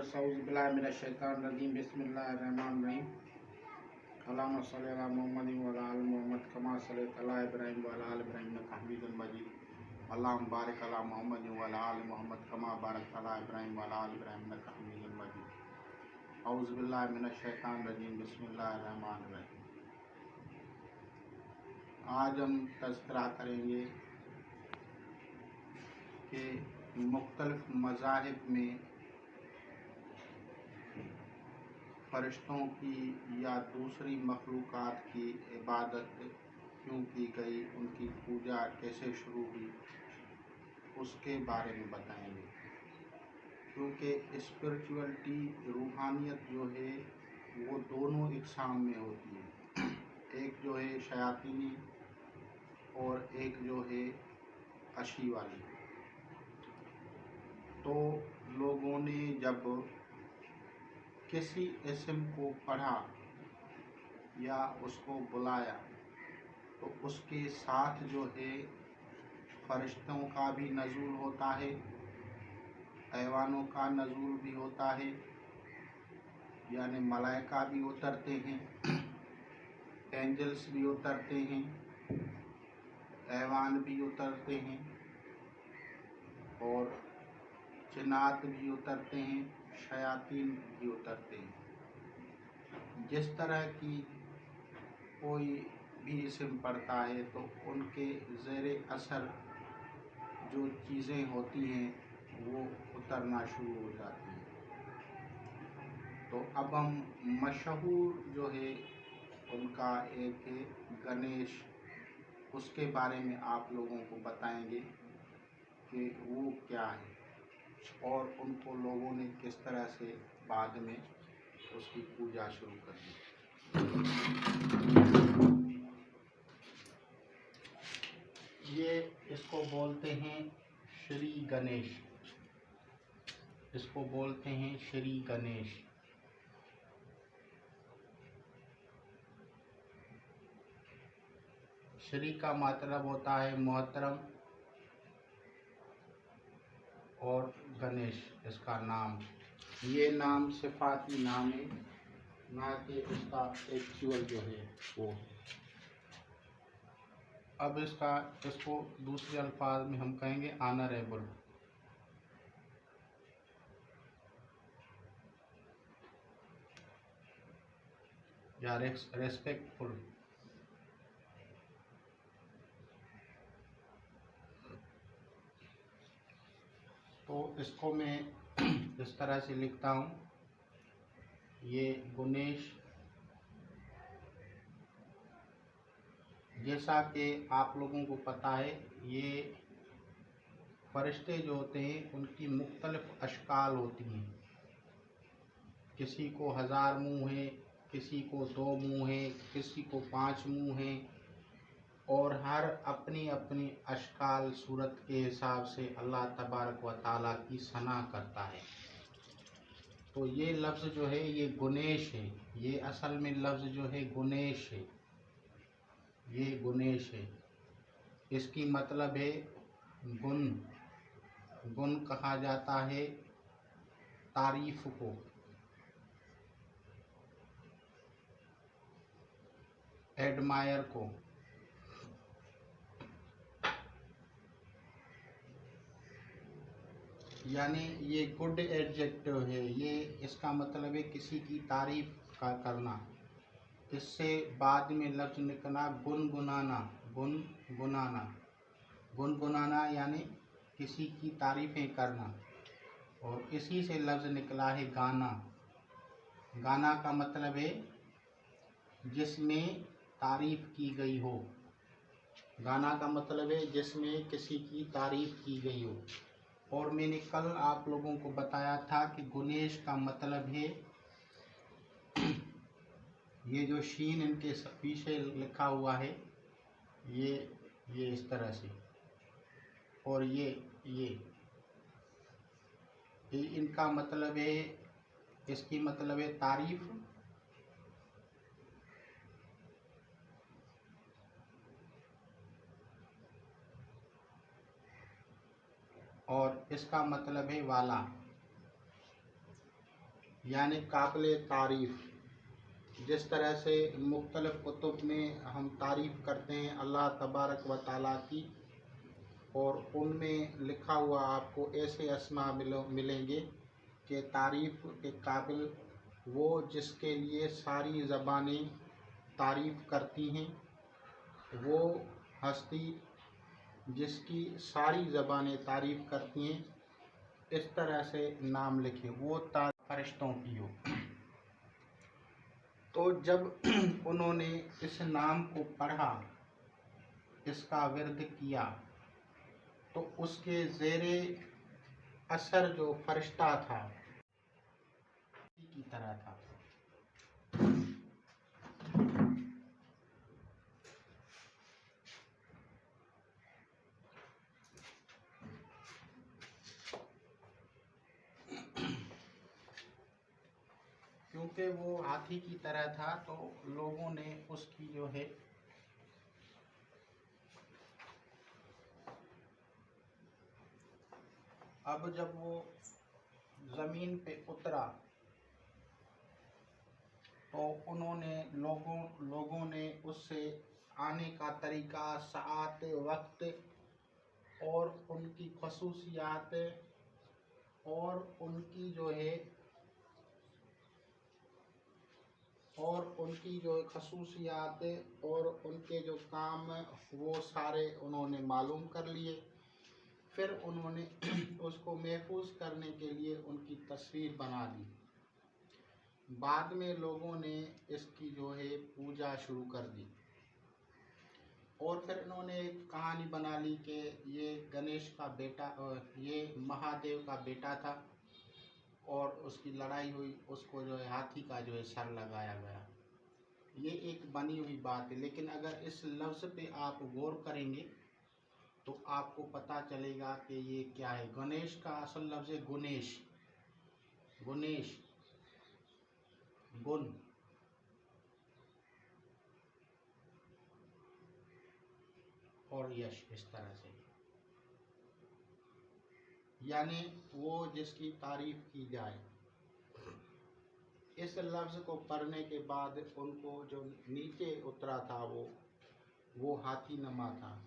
नफ्स औज़ु बिल्लाहि मिनश शैतानिर रजीम बिस्मिल्लाहिर रहमानिर रहीम अल्लाहुम्मा सल्लि अला मुहम्मदिन व अला आलि मुहम्मद कमा सल्लैता अला इब्राहीम व अला आलि इब्राहीम इन्नका हमीदुम मजीद अल्लाहुम्मा बारिक अला मुहम्मदिन व अला आलि मुहम्मद कमा बारकता अला इब्राहीम व अला आलि इब्राहीम इन्नका हमीदुम मजीद औज़ु बिल्लाहि मिनश शैतानिर रजीम बिस्मिल्लाहिर रहमानिर रहीम। आज हम तज़किरा करेंगे कि मुख्तलिफ मज़ाहिब में फ़रिश्तों की या दूसरी मखलूक़ात की इबादत क्यों की गई, उनकी पूजा कैसे शुरू हुई, उसके बारे में बताएंगे। क्योंकि स्पिरिचुअलिटी, रूहानियत जो है वो दोनों इक़साम में होती है, एक जो है शयातीनी और एक जो है अशी वाली। तो लोगों ने जब किसी इस्म को पढ़ा या उसको बुलाया तो उसके साथ जो है फ़रिश्तों का भी नज़ूल होता है, ऐवानों का नज़ूल भी होता है, यानी मलाइका भी उतरते हैं, एंजल्स भी उतरते हैं, ऐवान भी उतरते हैं और जिन्नात भी उतरते हैं, शयातीन भी उतरते हैं। जिस तरह की कोई भी इस्म पढ़ता है तो उनके ज़ेरे असर जो चीज़ें होती हैं वो उतरना शुरू हो जाती हैं। तो अब हम मशहूर जो है उनका एक है गणेश, उसके बारे में आप लोगों को बताएंगे कि वो क्या है और उनको लोगों ने किस तरह से बाद में उसकी पूजा शुरू कर दी। ये इसको बोलते हैं श्री गणेश, इसको बोलते हैं श्री गणेश। श्री का मतलब होता है मोहतरम और गणेश इसका नाम। ये नाम सिफाती नाम है, ना कि इसका एक्चुअल जो है वो। अब इसको दूसरे अल्फाज में हम कहेंगे ऑनरेबल। या रेस्पेक्टफुल। तो इसको मैं इस तरह से लिखता हूँ, ये गणेश। जैसा कि आप लोगों को पता है, ये फरिश्ते जो होते हैं उनकी मुख्तलिफ अशकाल होती हैं। किसी को 1000 मुँह है, किसी को 2 मुँह है, किसी को 5 मुँह है, और हर अपनी अपनी अशकाल सूरत के हिसाब से अल्लाह तबारक व ताला की सना करता है। तो ये लफ्ज़ जो है ये गणेश है, ये असल में लफ्ज़ जो है गणेश है, ये गणेश है। इसकी मतलब है गुण। गुण कहा जाता है तारीफ को। एडमायर को। यानी ये गुड एडजेक्टिव है, ये इसका मतलब है किसी की तारीफ का करना। इससे बाद में लफ्ज़ निकला गुनगुनाना। गुनगुनाना, गुनगुनाना यानी किसी की तारीफ़ें करना, और इसी से लफ्ज़ निकला है गाना। गाना का मतलब है जिसमें तारीफ़ की गई हो। गाना का मतलब है जिसमें किसी की तारीफ़ की गई हो। और मैंने कल आप लोगों को बताया था कि गणेश का मतलब है, ये जो शीन इनके पीछे लिखा हुआ है ये इस तरह से, और ये इनका मतलब है, इसकी मतलब है तारीफ। और इसका मतलब है वाला। یعنی قابل تعریف. جس طرح سے مختلف کتب میں ہم تعریف کرتے ہیں اللہ تبارک و تعالیٰ کی، اور ان میں لکھا ہوا آپ کو ایسے اسماء ملیں گے کہ تعریف کے قابل وہ جس کے لیے ساری زبانیں تعریف کرتی ہیں، وہ ہستی جس کی ساری زبانیں تعریف کرتی ہیں، اس طرح سے نام لکھیں وہ فرشتوں کی ہو. تو جب انہوں نے اس نام کو پڑھا، اس کا ورد کیا، تو اس کے زیر اثر جو فرشتہ تھا کی طرح تھا. کیونکہ وہ ہاتھی کی طرح تھا تو لوگوں نے اس کی جو ہے اب جب وہ زمین پہ اترا تو انہوں نے لوگوں نے اس سے آنے کا طریقہ، ساعت، وقت اور ان کی خصوصیات اور ان کی خصوصیات اور ان کے جو کام وہ سارے انہوں نے معلوم کر لیے. پھر انہوں نے اس کو محفوظ کرنے کے لیے ان کی تصویر بنا لی. بعد میں لوگوں نے اس کی پوجا شروع کر دی، اور پھر انہوں نے ایک کہانی بنا لی کہ یہ گنیش کا بیٹا، یہ مہادیو کا بیٹا تھا، اور اس کی لڑائی ہوئی، اس کو ہاتھی کا سر لگایا گیا. یہ ایک بنی ہوئی بات ہے، لیکن اگر اس لفظ پہ آپ غور کریں گے تو آپ کو پتہ چلے گا کہ یہ کیا ہے. گنیش کا اصل لفظ ہے گنیش، گن، اور یش، اس طرح سے، یعنی وہ جس کی تعریف کی جائے. اس لفظ کو پڑھنے کے بعد ان کو جو نیچے اترا تھا وہ ہاتھی نما تھا.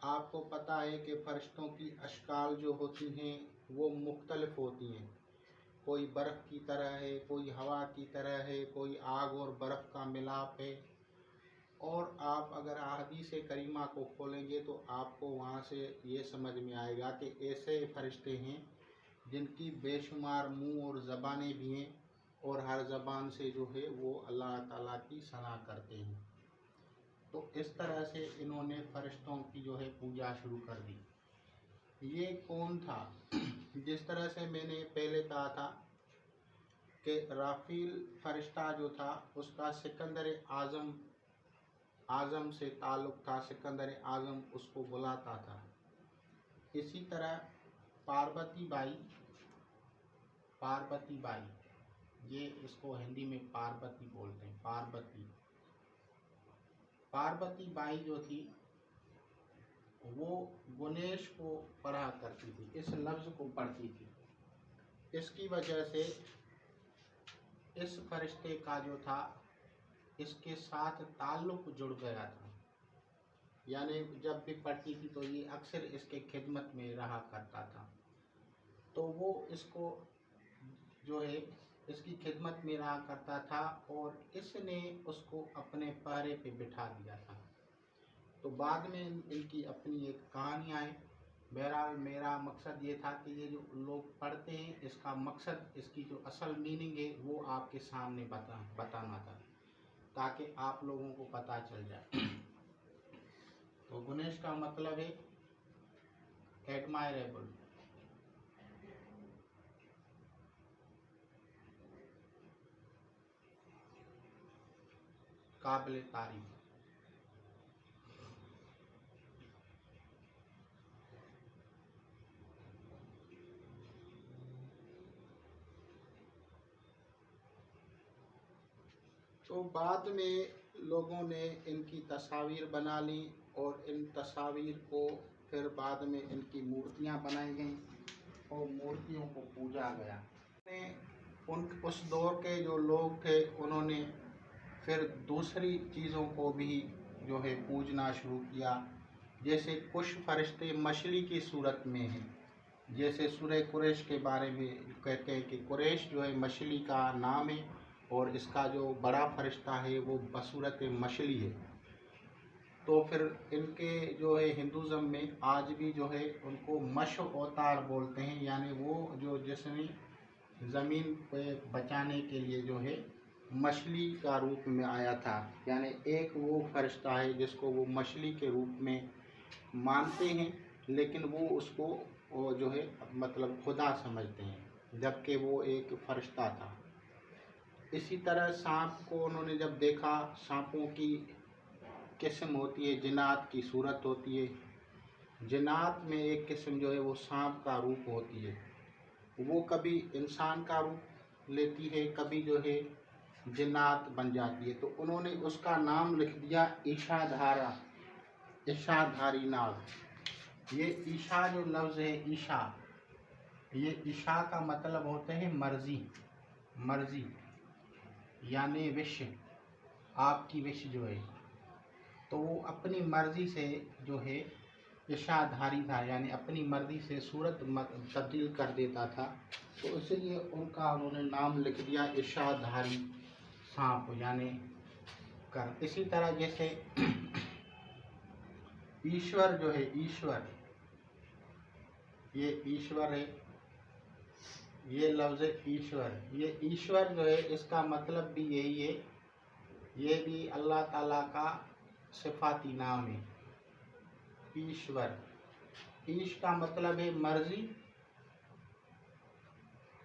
آپ کو پتہ ہے کہ فرشتوں کی اشکال جو ہوتی ہیں وہ مختلف ہوتی ہیں. کوئی برف کی طرح ہے، کوئی ہوا کی طرح ہے، کوئی آگ اور برف کا ملاپ ہے. اور آپ اگر احادیث کریمہ کو کھولیں گے تو آپ کو وہاں سے یہ سمجھ میں آئے گا کہ ایسے فرشتے ہیں جن کی بے شمار منہ اور زبانیں بھی ہیں، اور ہر زبان سے وہ اللہ تعالیٰ کی ثنا کرتے ہیں. تو اس طرح سے انہوں نے فرشتوں کی پوجا شروع کر دی. یہ کون تھا؟ جس طرح سے میں نے پہلے کہا تھا کہ رافیل فرشتہ جو تھا اس کا سکندر اعظم سے تعلق تھا. سکندر اعظم اس کو بلاتا تھا. اسی طرح پاروتی بائی، یہ اس کو ہندی میں پاروتی بولتے ہیں. پاروتی بائی جو تھی وہ گنیش کو پڑھا کرتی تھی، اس لفظ کو پڑھتی تھی. اس کی وجہ سے اس فرشتے کا جو تھا اس کے ساتھ تعلق جڑ گیا تھا. یعنی جب بھی پڑھتی تھی تو یہ اکثر اس کے خدمت میں رہا کرتا تھا. تو وہ اس کو اس کی خدمت میں رہا کرتا تھا، اور اس نے اس کو اپنے پہرے پہ بٹھا دیا تھا. تو بعد میں ان کی اپنی ایک کہانیاں ہیں. بہرحال میرا مقصد یہ تھا کہ یہ جو لوگ پڑھتے ہیں اس کا مقصد، اس کی جو اصل میننگ ہے وہ آپ کے سامنے بتانا تھا تاکہ آپ لوگوں کو پتہ چل جائے. تو گنیش کا مطلب ہے ایڈمائریبل، قابل تعریف. تو بعد میں لوگوں نے ان کی تصاویر بنا لی، اور ان تصاویر کو پھر بعد میں ان کی مورتیاں بنائی گئیں اور مورتیوں کو پوجا گیا. उस दौर के जो लोग थे उन्होंने फिर दूसरी चीज़ों को भी जो है पूजना शुरू किया। जैसे कुछ फरिश्ते मछली की सूरत में हैं, जैसे सूरह कुरैश के बारे में कहते हैं कि कुरैश जो है मछली का नाम है और इसका जो बड़ा फरिश्ता है वो बसूरत मछली है। तो फिर इनके जो है हिंदुज़म में आज भी जो है उनको मश अवतार बोलते हैं, यानी वो जो जिसने ज़मीन पे बचाने के लिए जो है मछली का रूप में आया था, यानी एक वो फरिश्ता है जिसको वो मछली के रूप में मानते हैं, लेकिन वो उसको वो जो है मतलब खुदा समझते हैं, जबकि वो एक फरिश्ता था। इसी तरह सांप को उन्होंने जब देखा, सांपों की किस्म होती है, जिन्नात की सूरत होती है, जिन्नात में एक किस्म जो है वो सांप का रूप होती है, वो कभी इंसान का रूप लेती है, कभी जो है जिन्नात बन जाती है। तो उन्होंने उसका नाम लिख दिया ईशाधारा, ईशाधारी नाग। ये ईशा जो लफ्ज़ है ईशा, ये ईशा का मतलब होते हैं मर्जी, मर्जी यानी विश, आपकी विश जो है। तो वो अपनी मर्ज़ी से जो है इशाधारी था, यानी अपनी मर्ज़ी से सूरत तब्दील कर देता था, तो इसलिए उनका उन्होंने नाम लिख दिया इशाधारी सांप यानी कर। इसी तरह जैसे ईश्वर जो है, ईश्वर, ये ईश्वर है, ये लफ्ज़ ईश्वर, ये ईश्वर जो है इसका मतलब भी यही है, ये भी अल्लाह ताला का सिफाती नाम है ईश्वर। ईश का मतलब है मर्जी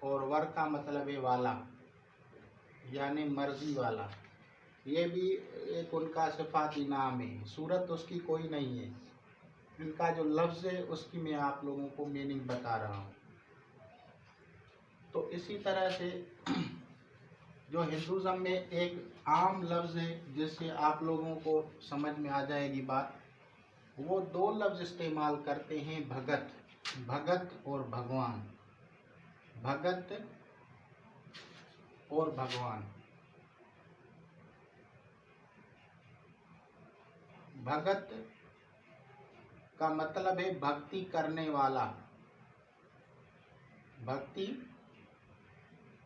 और वर का मतलब है वाला, यानी मर्जी वाला। ये भी एक उनका सिफाती नाम है, सूरत उसकी कोई नहीं है। इनका जो लफ्ज़ है उसकी मैं आप लोगों को मीनिंग बता रहा हूँ। तो इसी तरह से जो हिंदुज़म में एक आम लफ्ज़ है जिससे आप लोगों को समझ में आ जाएगी बात, वो दो लफ्ज़ इस्तेमाल करते हैं, भगत, भगत और भगवान, भगत और भगवान। भगत का मतलब है भक्ति करने वाला, भक्ति,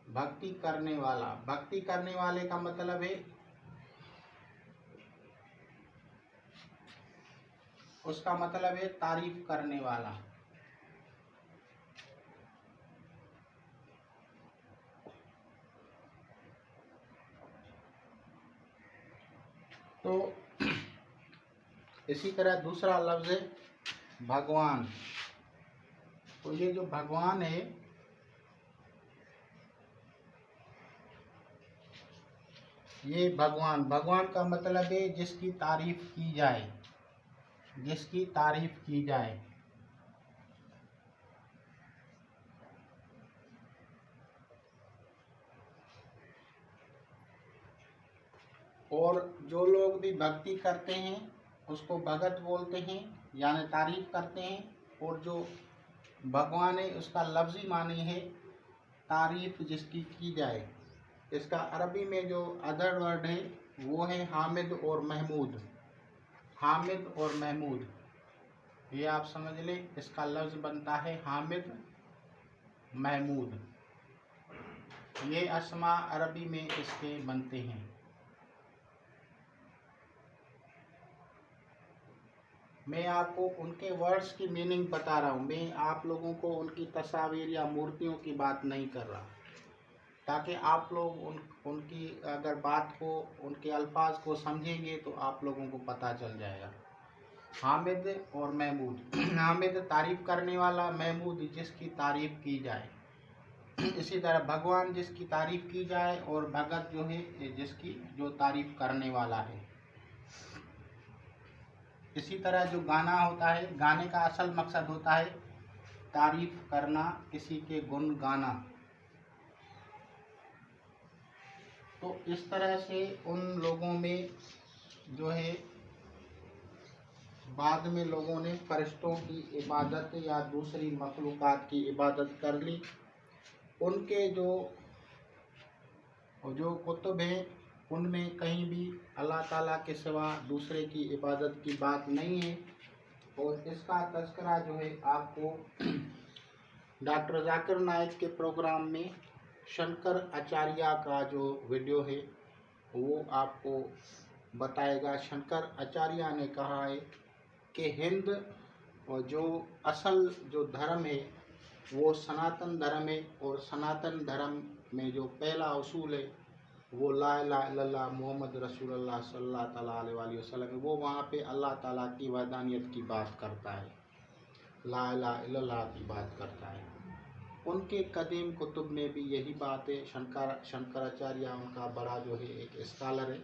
भक्ति करने वाला। भक्ति करने वाले का मतलब है उसका मतलब है तारीफ करने वाला। तो इसी तरह दूसरा लफ्ज़ है भगवान। तो ये जो भगवान है, ये भगवान, भगवान का मतलब है जिसकी तारीफ की जाए, जिसकी तारीफ की जाए। और जो लोग भी भक्ति करते हैं उसको भगत बोलते हैं, यानी तारीफ करते हैं। और जो भगवान है उसका लफ्ज़ी मानी है तारीफ जिसकी की जाए। इसका अरबी में जो अदर वर्ड है वो है हामिद और महमूद, हामिद और महमूद, ये आप समझ लें। इसका लफ्ज़ बनता है हामिद महमूद, ये अस्मा अरबी में इसके बनते हैं। मैं आपको उनके वर्ड्स की मीनिंग बता रहा हूँ, मैं आप लोगों को उनकी तस्वीर या मूर्तियों की बात नहीं कर रहा, ताकि आप लोग उनकी अगर बात को, उनके अल्फाज को समझेंगे तो आप लोगों को पता चल जाएगा। हामिद और महमूद, हामिद तारीफ़ करने वाला, महमूद जिसकी तारीफ़ की जाए। इसी तरह भगवान जिसकी तारीफ़ की जाए और भगत जो है जिसकी जो तारीफ़ करने वाला है। इसी तरह जो गाना होता है, गाने का असल मकसद होता है तारीफ़ करना, किसी के गुण गाना। तो इस तरह से उन लोगों में जो है बाद में लोगों ने फरिश्तों की इबादत या दूसरी मखलूक़ात की इबादत कर ली। उनके जो और जो कुतुब हैं उनमें कहीं भी अल्लाह ताला के सिवा दूसरे की इबादत की बात नहीं है। और इसका तज़किरा जो है आपको डॉक्टर जाकिर नाइक के प्रोग्राम में शंकर आचार्य का जो वीडियो है वो आपको बताएगा। शंकर आचार्य ने कहा है कि हिंद और जो असल जो धर्म है वो सनातन धर्म है, और सनातन धर्म में जो पहला उसूल है वो ला इलाहा इल्लल्लाह मोहम्मद रसूलुल्लाह सल्लल्लाहु अलैहि वसल्लम है। वो वहाँ पे अल्लाह ताला की वहदानियत की बात करता है, ला इलाहा इल्लल्लाह की बात करता है। उनके कदीम कुतुब में भी यही बात है। शंकराचार्य उनका बड़ा जो है एक स्कॉलर है,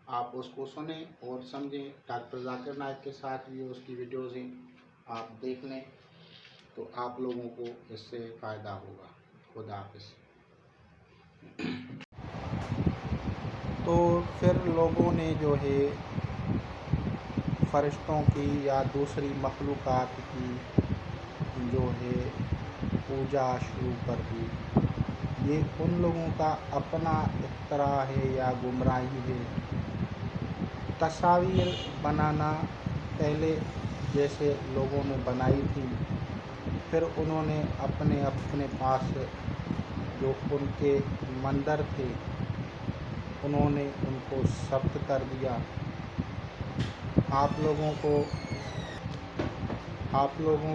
आप उसको सुने और समझें। डॉक्टर जाकिर नाइक के साथ भी उसकी वीडियोज़ हैं, आप देख लें तो आप लोगों को इससे फ़ायदा होगा। खुदा हाफिज़। तो फिर लोगों ने जो है फ़रिश्तों की या दूसरी मखलूक़ात की जो है पूजा शुरू कर दी। ये उन लोगों का अपना इख्तरा है या गुमराही है। तस्वीर बनाना पहले जैसे लोगों ने बनाई थी, फिर उन्होंने अपने अपने पास जो उनके मंदिर थे उन्होंने उनको ज़ब्त कर दिया। आप लोगों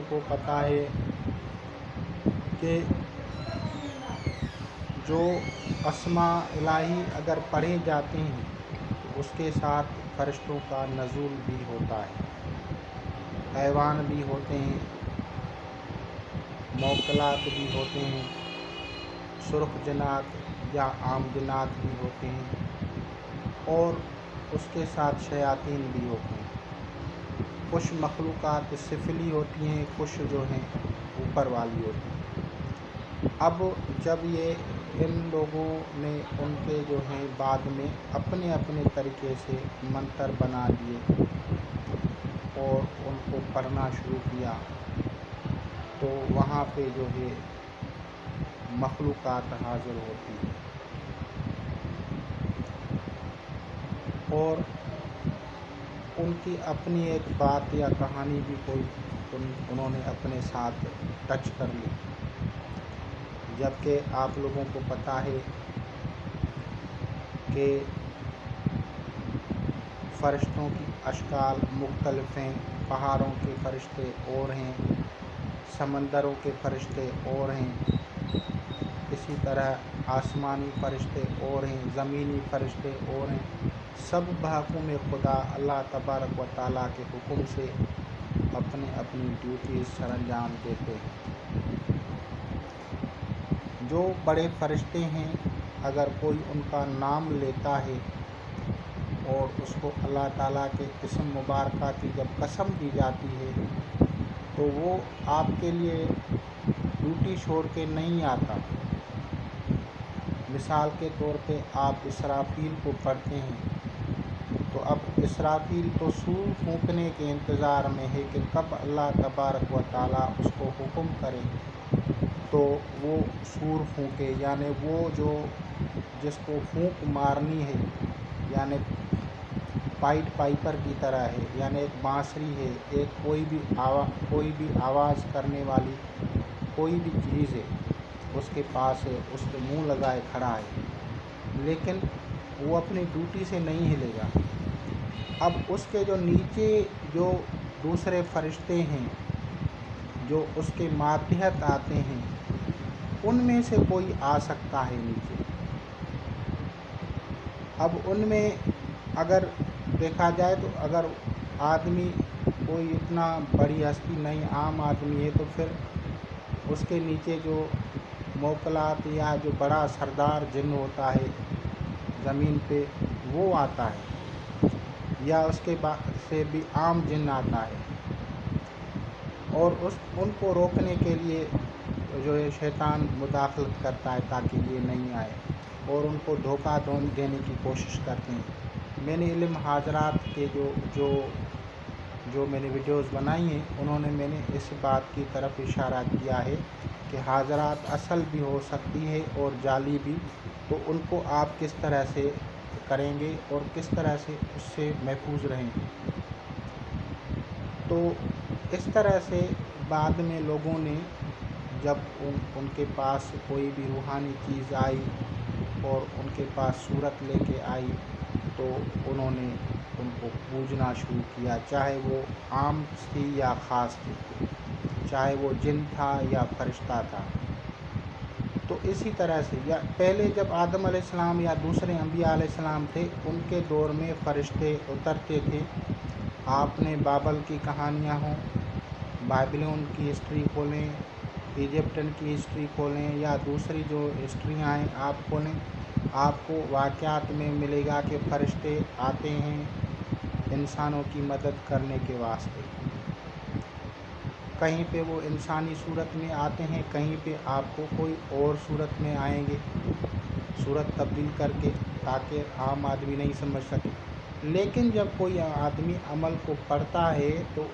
को पता है कि जो अस्मा इलाही अगर पढ़े जाते हैं तो उसके साथ फ़रिश्तों का नज़ूल भी होता है, हैवान भी होते हैं, मौकलात भी होते हैं, सुर्ख जन्नात या आम जन्नात भी होते हैं, और उसके साथ शयातीन भी होते हैं। कुछ मखलूक़ात सिफली होती हैं, कुछ जो हैं ऊपर वाली होती हैं। अब जब ये इन लोगों ने उनके जो हैं बाद में अपने अपने तरीके से मंतर बना दिए और उनको पढ़ना शुरू किया, तो वहाँ पे जो है मखलूक़ात हाज़िर होती है। और उनकी अपनी एक बात या कहानी भी कोई उन्होंने अपने साथ टच कर ली। जबकि आप लोगों को पता है कि फ़रिश्तों की अशकाल मुख्तलिफ हैं। पहाड़ों के फ़रिश्ते और हैं, समंदरों के फ़रिश्ते और हैं, इसी तरह आसमानी फ़रिश्ते और हैं, ज़मीनी फ़रिश्ते और हैं। सब महकूम खुदा अल्लाह तबारक व तआला के हुक्म से अपने अपनी ड्यूटी सरअंजाम देते हैं। जो बड़े फ़रिश्ते हैं, अगर कोई उनका नाम लेता है और उसको अल्लाह ताला के इस्म मुबारका की जब कसम दी जाती है तो वो आपके लिए ड्यूटी छोड़ के नहीं आता। मिसाल के तौर पे आप इसराफील को पढ़ते हैं, तो अब इसराफील तो सूर फूंकने के इंतज़ार में है कि कब अल्लाह तबारक व तआला उसको हुक्म करे तो वो सूर फूंके, यानी वो जो जिसको फूंक मारनी है, यानी पाइट पाइपर की तरह है, यानी एक बांसुरी है, एक कोई भी आवाज़ करने वाली कोई भी चीज़ है उसके पास है, उसके मुंह लगाए खड़ा है, लेकिन वो अपनी ड्यूटी से नहीं हिलेगा। अब उसके जो नीचे जो दूसरे फ़रिश्ते हैं जो उसके मातहत आते हैं, उनमें से कोई आ सकता है नीचे। अब उनमें अगर देखा जाए तो अगर आदमी कोई इतना बड़ी हस्ती नहीं, आम आदमी है, तो फिर उसके नीचे जो मौकलात या जो बड़ा सरदार जिन्न होता है ज़मीन पे वो आता है, या उसके बाद से भी आम जिन्न आता है, और उनको रोकने के लिए जो है शैतान मुदाखलत करता है ताकि ये नहीं आए, और उनको धोखा देने की कोशिश करते हैं। मैंने इल्म हाजरात के जो मैंने वीडियोस बनाई हैं उन्होंने मैंने इस बात की तरफ इशारा किया है कि हाजरात असल भी हो सकती है और जाली भी تو ان کو آپ کس طرح سے کریں گے اور کس طرح سے اس سے محفوظ رہیں گے۔ تو اس طرح سے بعد میں لوگوں نے جب ان کے پاس کوئی بھی روحانی چیز آئی اور ان کے پاس صورت لے کے آئی تو انہوں نے ان کو پوجنا شروع کیا، چاہے وہ عام تھی یا خاص تھی، چاہے وہ جن تھا یا فرشتہ تھا۔ تو اسی طرح سے یا پہلے جب آدم علیہ السلام یا دوسرے انبیاء علیہ السلام تھے، ان کے دور میں فرشتے اترتے تھے۔ آپ نے بابل کی کہانیاں ہوں، بائبلون کی ہسٹری کھولیں، ایجپٹن کی ہسٹری کھولیں یا دوسری جو ہسٹریاں ہیں آپ کھولیں، آپ کو واقعات میں ملے گا کہ فرشتے آتے ہیں انسانوں کی مدد کرنے کے واسطے۔ کہیں پہ وہ انسانی صورت میں آتے ہیں، کہیں پہ آپ کو کوئی اور صورت میں آئیں گے، صورت تبدیل کر کے، تاکہ عام آدمی نہیں سمجھ سکے۔ لیکن جب کوئی آدمی عمل کو پڑھتا ہے تو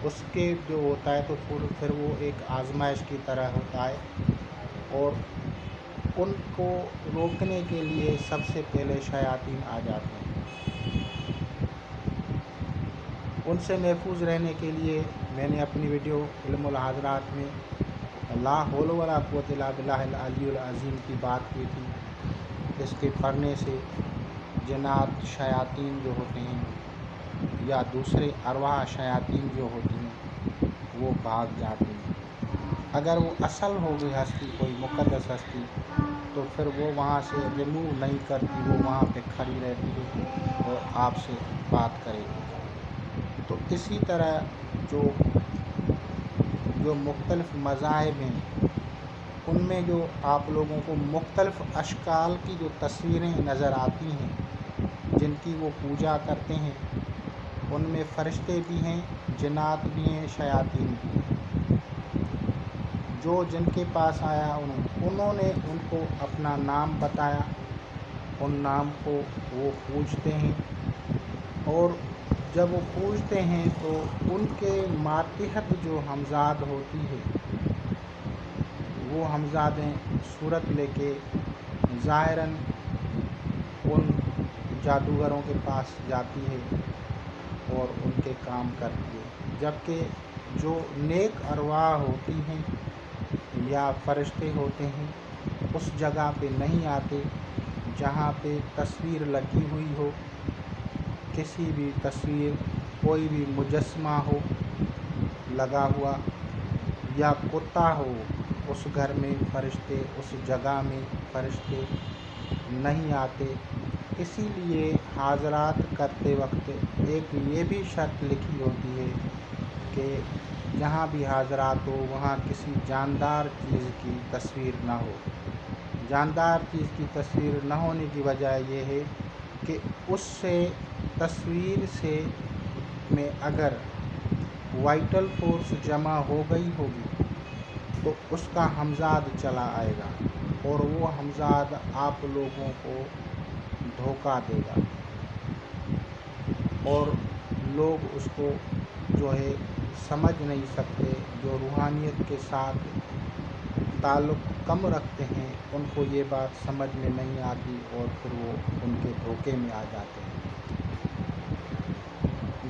اس کے جو ہوتا ہے تو پھر وہ ایک آزمائش کی طرح ہوتا ہے، اور ان کو روکنے کے لیے سب سے پہلے شیاطین آ جاتے ہیں۔ ان سے محفوظ رہنے کے لیے میں نے اپنی ویڈیو علم الحاضرات میں لا حول ولا قوت الا باللہ العلی العظیم کی بات کی تھی۔ اس کے پڑھنے سے جنات شیاطین جو ہوتے ہیں یا دوسرے ارواح شیاطین جو ہوتی ہیں وہ بھاگ جاتے ہیں۔ اگر وہ اصل ہو گئی ہستی، کوئی مقدس ہستی، تو پھر وہ وہاں سے ریموو نہیں کرتی، وہ وہاں پہ کھڑی رہتی ہے اور آپ سے بات کرے گی۔ تو اسی طرح جو مختلف مذاہب ہیں ان میں جو آپ لوگوں کو مختلف اشکال کی جو تصویریں نظر آتی ہیں جن کی وہ پوجا کرتے ہیں، ان میں فرشتے بھی ہیں، جنات بھی ہیں، شیاطین بھی ہیں۔ جو جن کے پاس آیا انہوں نے ان کو اپنا نام بتایا، ان نام کو وہ پوجتے ہیں، اور جب وہ پوجتے ہیں تو ان کے ماتحت جو ہمزاد ہوتی ہے وہ ہمزادیں صورت لے کے ظاہراً ان جادوگروں کے پاس جاتی ہے اور ان کے کام کرتی ہے، جبکہ جو نیک ارواح ہوتی ہیں یا فرشتے ہوتے ہیں اس جگہ پہ نہیں آتے جہاں پہ تصویر لگی ہوئی ہو، کسی بھی تصویر، کوئی بھی مجسمہ ہو لگا ہوا یا کتا ہو، اس گھر میں فرشتے، اس جگہ میں فرشتے نہیں آتے۔ اسی لیے حاضرات کرتے وقت ایک یہ بھی شرط لکھی ہوتی ہے کہ جہاں بھی حاضرات ہو وہاں کسی جاندار چیز کی تصویر نہ ہو۔ جاندار چیز کی تصویر نہ ہونے کی وجہ یہ ہے کہ اس سے تصویر سے میں اگر وائٹل فورس جمع ہو گئی ہوگی تو اس کا ہمزاد چلا آئے گا اور وہ ہمزاد آپ لوگوں کو دھوکہ دے گا اور لوگ اس کو جو ہے سمجھ نہیں سکتے۔ جو روحانیت کے ساتھ تعلق کم رکھتے ہیں ان کو یہ بات سمجھ میں نہیں آتی اور پھر وہ ان کے دھوکے میں آ جاتے ہیں۔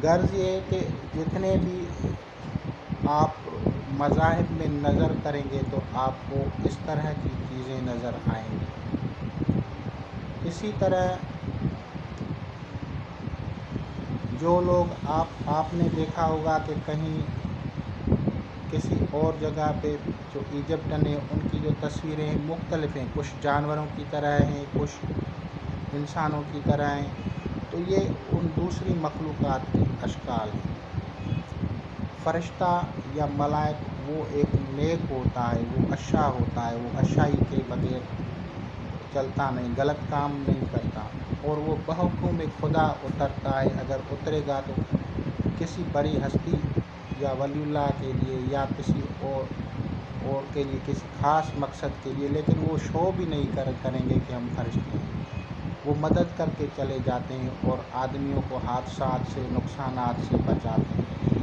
غرض یہ ہے کہ جتنے بھی آپ مذاہب میں نظر کریں گے تو آپ کو اس طرح کی چیزیں نظر آئیں گی۔ اسی طرح جو لوگ آپ نے دیکھا ہوگا کہ کہیں کسی اور جگہ پہ جو ایجپٹن ہے ان کی جو تصویریں ہیں مختلف ہیں، کچھ جانوروں کی طرح ہیں، کچھ انسانوں کی طرح ہیں، تو یہ ان دوسری مخلوقات کی اشکال ہیں۔ فرشتہ یا ملائک وہ ایک نیک ہوتا ہے، وہ اچھا ہوتا ہے، وہ اچھائی کے بغیر چلتا نہیں، غلط کام نہیں کرتا، اور وہ بحکم خدا اترتا ہے۔ اگر اترے گا تو کسی بڑی ہستی یا ولی اللہ کے لیے یا کسی اور کے لیے، کسی خاص مقصد کے لیے، لیکن وہ شو بھی نہیں کریں گے کہ ہم فرشتے ہیں۔ وہ مدد کر کے چلے جاتے ہیں اور آدمیوں کو حادثات سے، نقصانات سے بچاتے ہیں۔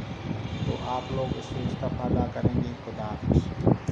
تو آپ لوگ اس سے استفادہ کریں گے۔ خدا حافظ۔